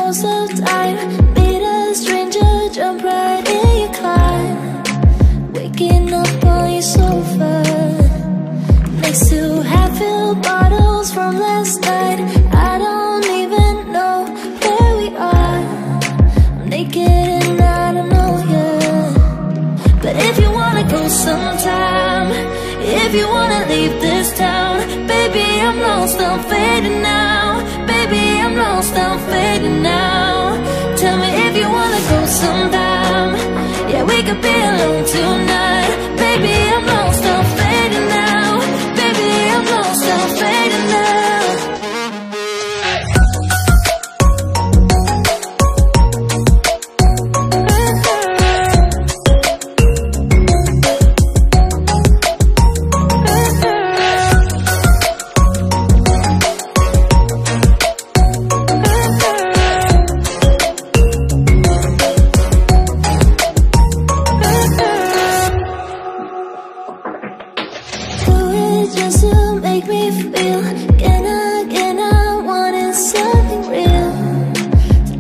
most of the time. Meet a stranger, jump right in your car, waking up on your sofa next to half-filled bottles from last night. I don't even know where we are. I'm naked and I don't know you. But if you wanna go sometime, if you wanna leave this town, baby, I'm lost, I'm fading now. Baby, I'm lost, I'm fading now. Tell me if you wanna go sometime. Yeah, we could be alone tonight. Baby, I'm lost, I'm fading now. Baby, I'm lost, I'm fading now.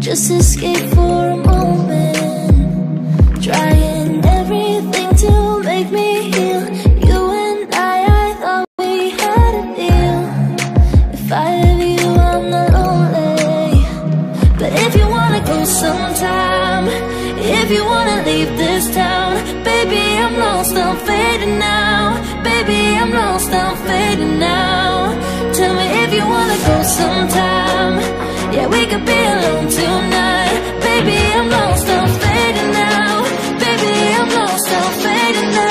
Just escape for a moment, trying everything to make me heal. You and I thought we had a deal. If I have you, I'm not lonely. But if you wanna go sometime, if you wanna leave this town, baby, I'm lost, I'm fading now. Baby, I'm lost, I'm fading now. Tell me if you wanna go sometime. Yeah, we could be alone tonight. Baby, I'm lost, I'm fading now. Baby, I'm lost, I'm fading now.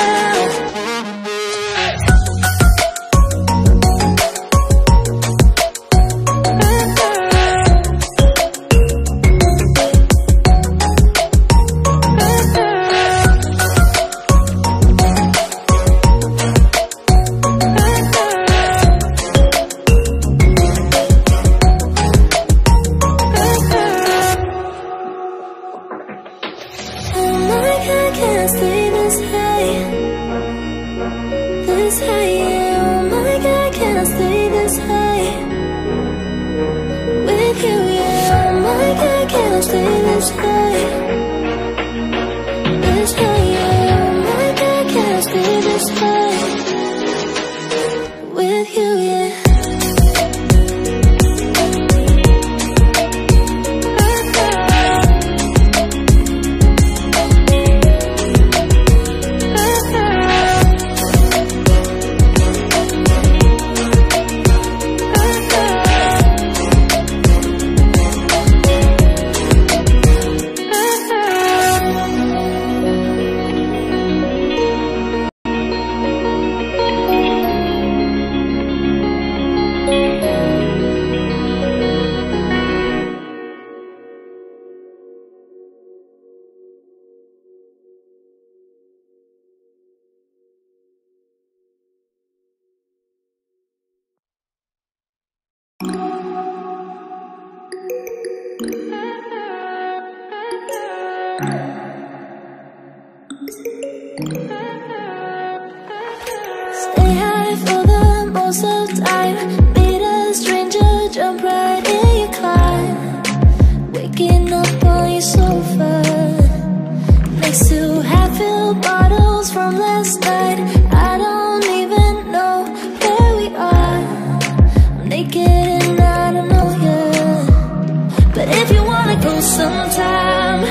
Stay high for the most of the time. Meet a stranger, jump right in your car, waking up on your sofa next to half-filled bottles from last night. I don't even know where we are. I'm naked and I don't know you. But if you wanna go sometime,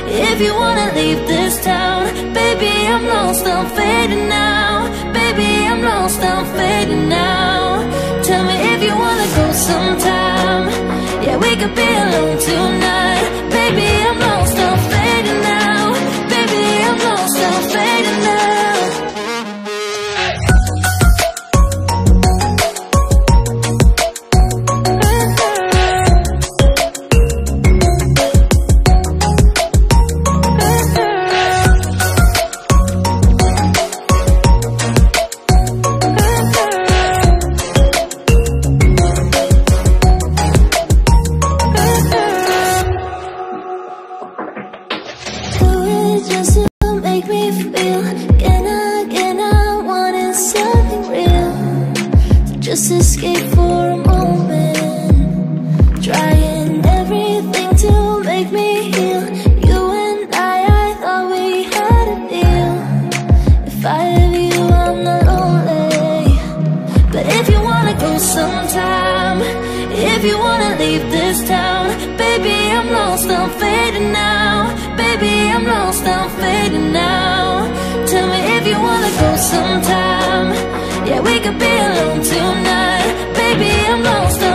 if you wanna leave this town, baby, I'm lost, I'm fading now. Baby, I'm lost, I'm fading now. Tell me if you wanna go sometime. Yeah, we could be alone tonight. Baby, I'm lost, I'm fading now. Baby, I'm lost, I'm fading now. Just escape for a moment, trying everything to lost, I'm fading now. Tell me if you wanna go sometime. Yeah, we could be alone tonight. Baby, I'm lost.